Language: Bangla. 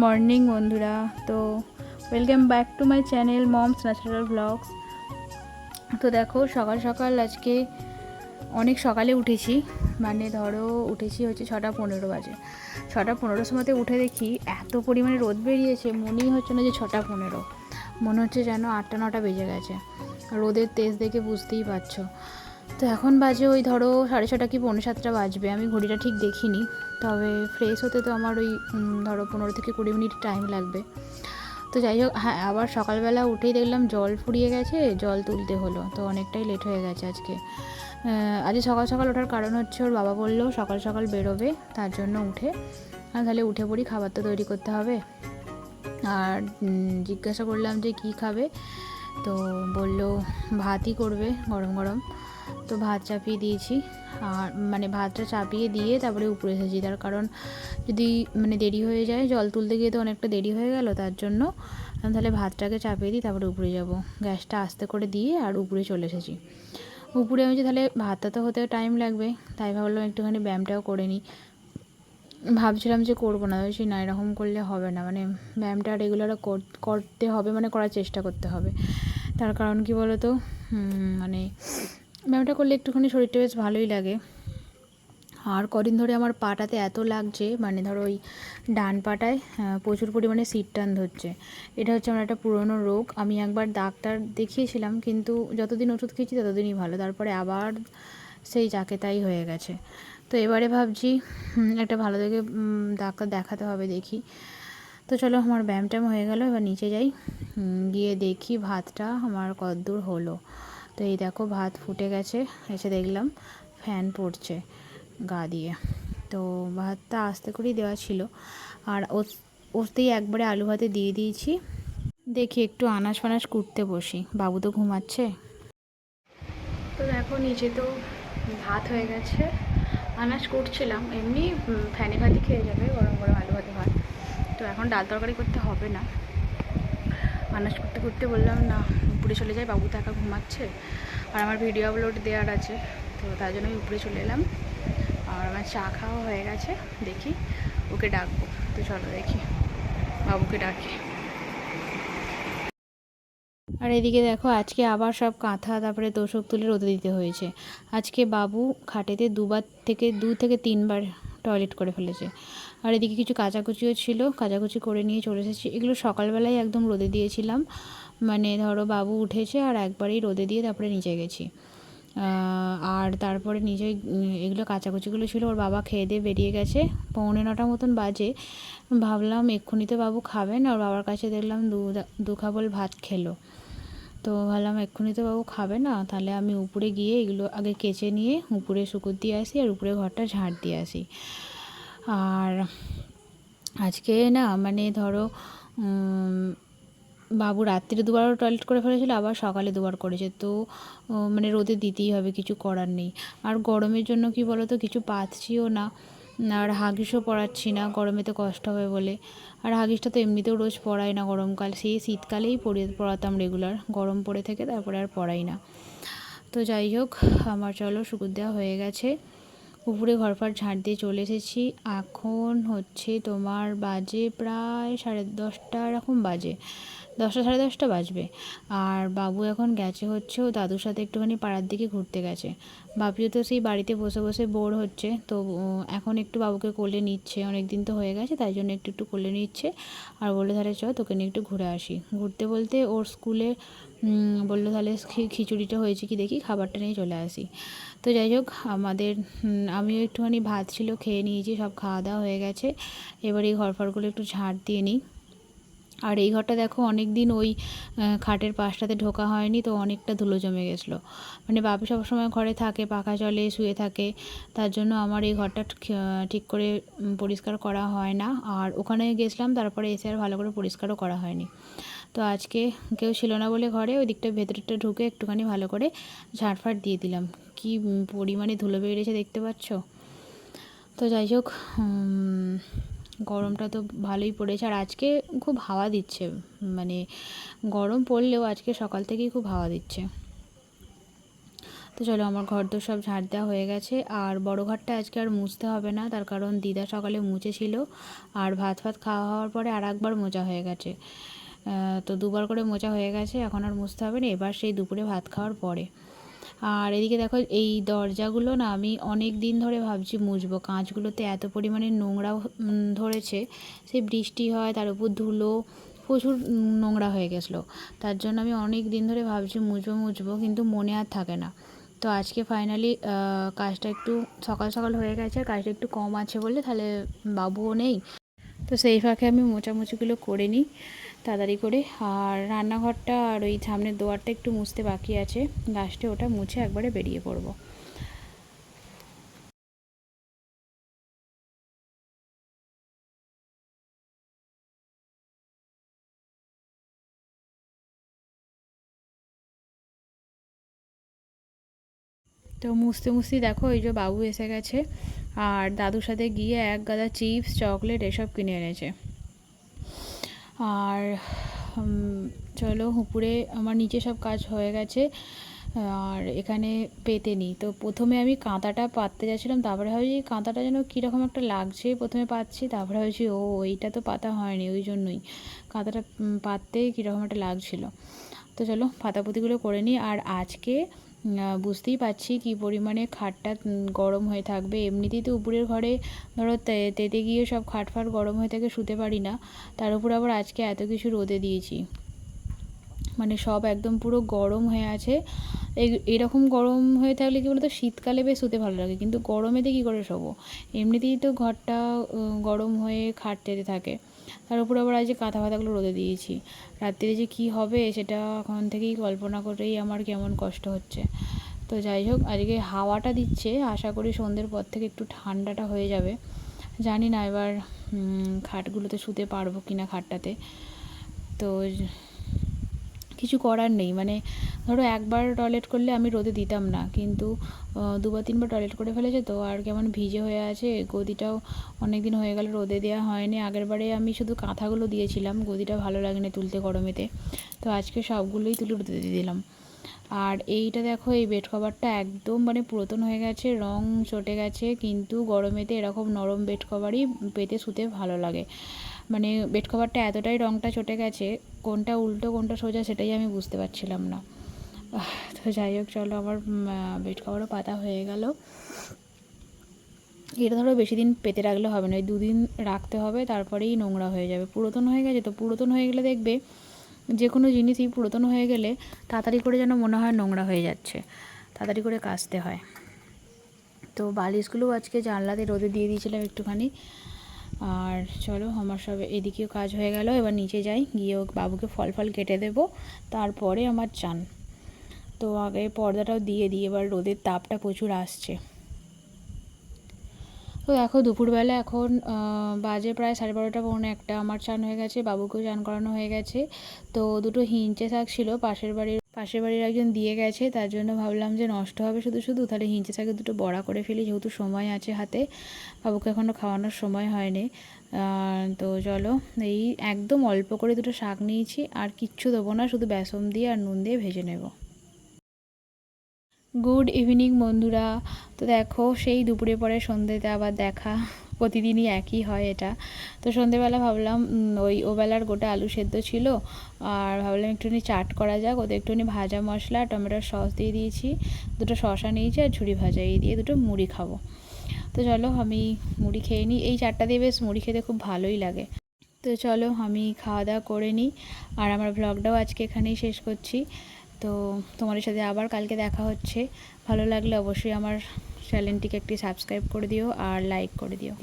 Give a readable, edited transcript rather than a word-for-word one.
মর্নিং বন্ধুরা। তো welcome back to my channel Moms Natural Blogs. তো দেখো সকাল সকাল আজকে অনেক সকালে উঠেছি, মানে ধরো উঠেছি হচ্ছে 6:15 বাজে। 6:15 সময়তে উঠে দেখি এত পরিমাণে রোদ বেরিয়েছে, মনেই হচ্ছে না যে 6:15, মনে হচ্ছে যেন 8-9 বেজে গেছে। রোদের তেজ দেখে বুঝতেই পারছো। তো এখন বাজে ওই ধরো 6:30 কি 6:45 বাজবে, আমি ঘড়িটা ঠিক দেখিনি। তবে ফ্রেশ হতে তো আমার ওই ধরো 15 থেকে 20 মিনিট টাইম লাগবে। তো যাই হোক, হ্যাঁ আবার সকালবেলা উঠেই দেখলাম জল ফুরিয়ে গেছে, জল তুলতে হলো, তো অনেকটাই লেট হয়ে গেছে আজকে। আজকে সকাল সকাল ওঠার কারণ হচ্ছে ওর বাবা বললো সকাল সকাল বেরোবে, তার জন্য উঠে তাহলে উঠে পড়ি, খাবার তো তৈরি করতে হবে। আর জিজ্ঞাসা করলাম যে কি খাবে, তো বললো ভাতই করবে গরম গরম। তো ভাত চাপিয়ে দিয়েছি, আর মানে ভাতটা চাপিয়ে দিয়ে তারপরে উপরে এসেছি, তার কারণ যদি মানে দেরি হয়ে যায়, জল তুলতে গিয়ে তো অনেকটা দেরি হয়ে গেল, তার জন্য তাহলে ভাতটাকে চাপিয়ে দিই, তারপরে উপরে যাব। গ্যাসটা আস্তে করে দিয়ে আর উপরে চলে এসেছি। উপরে আমি যে তাহলে ভাতটা তো হতেও টাইম লাগবে, তাই ভাবলাম একটুখানি ব্যায়ামটাও করে নিই। ভাবছিলাম যে করবো না, বলছি না এরকম করলে হবে না, মানে ব্যায়ামটা রেগুলার করতে হবে, মানে করার চেষ্টা করতে হবে। তার কারণ কি বলো তো, মানে ব্যায়ামটা করলে একটুখানি শরীরটা বেশ ভালোই লাগে। আর কদিন ধরে আমার পাটাতে এত লাগছে, মানে ধরো ওই ডান পাটায় প্রচুর পরিমাণে সিট টান ধরছে। এটা হচ্ছে আমার একটা পুরনো রোগ। আমি একবার ডাক্তার দেখিয়েছিলাম, কিন্তু যতদিন ওষুধ খেয়েছি ততদিনই ভালো, তারপরে আবার সেই যাকে তাই হয়ে গেছে। তো এবারে ভাবছি একটা ভালো দেখে ডাক্তার দেখাতে হবে, দেখি। তো চলো, আমার ব্যায়াম ট্যায়াম হয়ে গেল, এবার নিচে যাই, গিয়ে দেখি ভাতটা আমার কতদূর হলো। তো এই দেখো ভাত ফুটে গেছে, এসে দেখলাম ফ্যান পড়ছে গা দিয়ে। তো ভাতটা আস্তে করেই দেওয়া ছিল, আর ওতেই একবারে আলু ভাতে দিয়ে দিয়েছি। দেখি একটু আনাজ ফানাজ কুটতে বসি, বাবু তো ঘুমাচ্ছে। তো দেখো নিচে তো ভাত হয়ে গেছে, আনাজ কুটছিলাম, এমনি ফ্যানে ভাতই খেয়ে যাবে, গরম গরম আলু ভাতে ভাত। তো এখন ডাল তরকারি করতে হবে না, আনাজ করতে করতে বললাম না উপরে চলে যাই, বাবু তো একা ঘুমাচ্ছে, আর আমার ভিডিও আপলোড দেওয়ার আছে, তো তার জন্য আমি উপরে চলে এলাম। আর আমার চা খাওয়া হয়ে গেছে, দেখি ওকে ডাকবো। তো চলো দেখি বাবুকে ডাকি। আর এদিকে দেখো আজকে আবার সব কাঁথা তারপরে তোষক তুলে রোদে দিতে হয়েছে। আজকে বাবু খাটেতে দু থেকে তিনবার টয়লেট করে ফেলেছে। আর এদিকে কিছু কাচাকুচিও ছিল, কাচাকুচি করে নিয়ে চলে এসেছি। এগুলো সকালবেলায় একদম রোদে দিয়েছিলাম, মানে ধরো বাবু উঠেছে আর একবারেই রোদে দিয়ে তারপরে নিচে গেছি। আর তারপরে নিজে এগুলো কাচাকুচিগুলো ছিল, ওর বাবা খেয়ে দিয়ে বেরিয়ে গেছে, 8:45 মতন বাজে। ভাবলাম এক্ষুনি তো বাবু খাবে না, ওর বাবার কাছে দেখলাম দু খাবল ভাত খেলো। তো ভাবলাম এক্ষুনি তো বাবু খাবে না, তাহলে আমি উপরে গিয়ে এগুলো আগে কেচে নিয়ে উপরে শুকোতে দিয়ে আসি, আর উপরে ঘরটা ঝাড় দিয়ে আসি। আর আজকে না মানে ধরো বাবু রাত্রিরে দুবারও টয়লেট করে ফেলেছিল, আবার সকালে দুবার করেছে, তো মানে রোদে দিতেই হবে, কিছু করার নেই। আর গরমের জন্য কি বলো তো, কিছু পাচ্ছিও না, আর হাগিসও পরাচ্ছি না, গরমে তো কষ্ট হবে বলে। আর হাগিসটা তো এমনিতেও রোজ পরাই না, গরমকাল সেই শীতকালেই পরাতাম রেগুলার, গরম পড়ে থেকে তারপরে আর পরাই না। তো যাই হোক, আমার চলো শুকুর দেওয়া হয়ে গেছে, উপরে ঘরফর ঝাড় দিয়ে চলে এসেছি। এখন হচ্ছে তোমার বাজে প্রায় 10:30 এরকম বাজে, 10টা 10:30 বাজবে। আর বাবু এখন গেছে হচ্ছে ও দাদুর সাথে একটুখানি পাড়ার দিকে ঘুরতে গেছে। বাপিও তো সেই বাড়িতে বসে বসে বোর হচ্ছে, তো এখন একটু বাবুকে কোলে নিচ্ছে, অনেক দিন তো হয়ে গেছে, তাই জন্য একটু একটু কোলে নিচ্ছে। আর বললো তাহলে চ তোকে নিয়ে একটু ঘুরে আসি। ঘুরতে বলতে ওর স্কুলে বললো তাহলে খিচুড়িটা হয়েছে কি দেখি, খাবারটা নিয়ে চলে আসি। তো যাই হোক, আমাদের আমিও একটুখানি ভাত ছিল খেয়ে নিয়েছি, সব খাওয়া দাওয়া হয়ে গেছে। এবার এই ঘরফরগুলো একটু ঝাড় দিয়ে নিই। আর এই ঘরটা দেখো অনেক দিন ওই খাটের পাশটাতে ঢোকা হয়নি, তো অনেকটা ধুলো জমে গেছিলো। মানে বাপি সবসময় ঘরে থাকে, পাখা চলে, শুয়ে থাকে, তার জন্য আমার এই ঘরটা ঠিক করে পরিষ্কার করা হয় না। আর ওখানে গেছিলাম, তারপরে এসে আর ভালো করে পরিষ্কারও করা হয়নি। তো আজকে কেউ ছিল না বলে ঘরে ওই দিকটা ভেতরটা ঢুকে একটুখানি ভালো করে ঝাড়ফাট দিয়ে দিলাম। কি পরিমাণে ধুলো বেরিয়েছে দেখতে পাচ্ছ। তো যাই হোক, গরমটা তো ভালোই পড়েছে, আর আজকে খুব হাওয়া দিচ্ছে, মানে গরম পড়লেও আজকে সকাল থেকেই খুব হাওয়া দিচ্ছে। তো চলো, আমার ঘর তো সব ঝাড় দেওয়া হয়ে গেছে। আর বড় ঘরটা আজকে আর মুছতে হবে না, তার কারণ দিদা সকালে মুছেছিল, আর ভাত খাওয়া হওয়ার পরে আর একবার মোছা হয়ে গেছে। তো দুবার করে মোছা হয়ে গেছে, এখন আর মুছতে হবে না, এবার সেই দুপুরে ভাত খাওয়ার পরে। আর এদিকে দেখো, এই দরজাগুলো না আমি অনেক দিন ধরে ভাবছি মুছবো, কাঁচগুলোতে এত পরিমাণে নোংরা ধরেছে। সেই বৃষ্টি হয়, তার উপর ধুলো, প্রচুর নোংরা হয়ে গেছিলো। তার জন্য আমি অনেক দিন ধরে ভাবছি মুছবো, কিন্তু মনে আর থাকে না। তো আজকে ফাইনালি কাজটা একটু সকাল সকাল হয়ে গেছে, কাজটা একটু কম আছে বলে, তাহলে বাবুও নেই, তো সেই ফাঁকে আমি মোছামুছিগুলো করে নিই তাড়াতাড়ি করে। আর রান্নাঘরটা আর ওই সামনের দোয়ারটা একটু মুছতে বাকি আছে, লাস্টে ওটা মুছে একবারে বেরিয়ে পড়ব। তো মুছতে দেখো এই যে বাবু এসে গেছে, আর দাদুর সাথে গিয়ে এক গাদা চিপস চকলেট এসব কিনে এনেছে। আর চলো, উপরে আমার নিচে সব কাজ হয়ে গেছে, আর এখানে পেতে নিই। তো প্রথমে আমি কাঁথাটা পাততে যাচ্ছিলাম, তারপরে ভাবছি কাঁথাটা যেন কীরকম একটা লাগছে, প্রথমে পাচ্ছি, তারপরে ভাবছি এইটা তো পাতা হয়নি, ওই জন্যই কাঁথাটা পাততে কীরকম একটা লাগছিলো। তো চলো পাতাপুতিগুলো করে নিই। আর আজকে বুঝতেই পারছি কী পরিমাণে খাটটা গরম হয়ে থাকবে। এমনিতেই তো উপরের ঘরে ধরো তেতে গিয়ে সব খাটফাট গরম হয়ে থাকে, শুতে পারি না, তার উপর আবার আজকে এত কিছু রোদে দিয়েছি, মানে সব একদম পুরো গরম হয়ে আছে। এরকম গরম হয়ে থাকলে কী বলতো, শীতকালে বেশ শুতে ভালো লাগে, কিন্তু গরমেতে কী করে শোবো, এমনিতেই তো ঘরটা গরম হয়ে খাট তেতে থাকে, তার উপর আবার আজ কাঁথা ফাতাগুলো রোদে দিয়েছি। রাত্রিরে যে কী হবে সেটা এখন থেকেই কল্পনা করেই আমার কেমন কষ্ট হচ্ছে। তো যাই হোক, আজকে হাওয়াটা দিচ্ছে, আশা করি সন্ধ্যের পর থেকে একটু ঠান্ডাটা হয়ে যাবে। জানি না এবার খাটগুলোতে শুতে পারবো কি না খাটটাতে। তো কিছু করার নেই, মানে ধরো একবার টয়লেট করলে আমি রোদে দিতাম না, কিন্তু দুবার তিনবার টয়লেট করে ফেলেছে, তো আর কেমন ভিজে হয়ে আছে, গদিটাও অনেক দিন হয়ে গেল রোদে দেওয়া হয়নি। আগেরবারে আমি শুধু কাঁথাগুলো দিয়েছিলাম, গদিটা ভালো লাগেনি তুলতে গরমেতে, তো আজকে সবগুলোই তুলে রোদে দিয়ে দিলাম। আর এইটা দেখো, এই বেড কভারটা একদম মানে পুরাতন হয়ে গেছে, রং চটে গেছে, কিন্তু গরমেতে এরকম নরম বেড কভারই পেতে শুতে ভালো লাগে। মানে বেড কভারটা এতটাই রংটা চটে গেছে, কোনটা উল্টো কোনটা সোজা সেটাই আমি বুঝতে পারছিলাম না। তো যাই হোক, চলো, আমার বেড কভারও পাতা হয়ে গেল। এটা ধরো বেশি দিন পেতে রাখলে হবে না, 2 দিন রাখতে হবে, তারপরেই নোংরা হয়ে যাবে। পুরাতন হয়ে গেছে, তো পুরাতন হয়ে গেলে দেখবে যে কোনো জিনিসই পুরাতন হয়ে গেলে তাড়াতাড়ি করে যেন মনে হয় নোংরা হয়ে যাচ্ছে, তাড়াতাড়ি করে কাচতে হয়। তো বালিশগুলো আজকে জানলাতে রোদে দিয়ে দিয়েছিলাম একটুখানি। আর চলো, আমার সব এদিকেও কাজ হয়ে গেল, এবার নিচে যাই, গিয়ে বাবুকে ফল কেটে দেবো, তারপরে আমার চান। তো আগে পর্দাটাও দিয়ে দিই, এবার রোদের তাপটা প্রচুর আসছে। তো দেখো, দুপুরবেলা এখন বাজে প্রায় 12:30 পৌনে 1, আমার চান হয়ে গেছে, বাবুকেও চান করানো হয়ে গেছে। তো দুটো হিঞ্চে শাক ছিল, পাশের বাড়ির একজন দিয়ে গেছে, তার জন্য ভাবলাম যে নষ্ট হবে শুধু, তাহলে হিঞ্চে শাকে দুটো বড়া করে ফেলি, যেহেতু সময় আছে হাতে, বাবুকে এখনও খাওয়ানোর সময় হয়নি। তো চলো, এই একদম অল্প করে দুটো শাক নিয়েছি, আর কিচ্ছু দেবো না, শুধু বেসন দিয়ে আর নুন দিয়ে ভেজে নেব। গুড ইভিনিং বন্ধুরা। তো দেখো, সেই দুপুরে পরে সন্ধ্যেতে আবার দেখা, প্রতিদিনই একই হয় এটা। তো সন্ধ্যেবেলা ভাবলাম ওবেলার গোটা আলু সেদ্ধ ছিল, আর ভাবলাম একটুখানি চাট করা যাক, ওদের একটুখানি ভাজা মশলা টমেটোর সস দিয়ে দিয়েছি, দুটো শসা নিয়েছি, আর ঝুড়ি ভাজা, এই দিয়ে দুটো মুড়ি খাবো। তো চলো, আমি মুড়ি খেয়ে নিই, এই চাটটা দিয়ে বেশ মুড়ি খেতে খুব ভালোই লাগে। তো চলো, আমি খাওয়া দাওয়া করে নিই, আর আমার ব্লগটাও আজকে এখানেই শেষ করছি। তো তোমাদের সাথে আবার কালকে দেখা হচ্ছে। ভালো লাগলে অবশ্যই আমার চ্যানেলটিকে একটি সাবস্ক্রাইব করে দিও, আর লাইক করে দিও।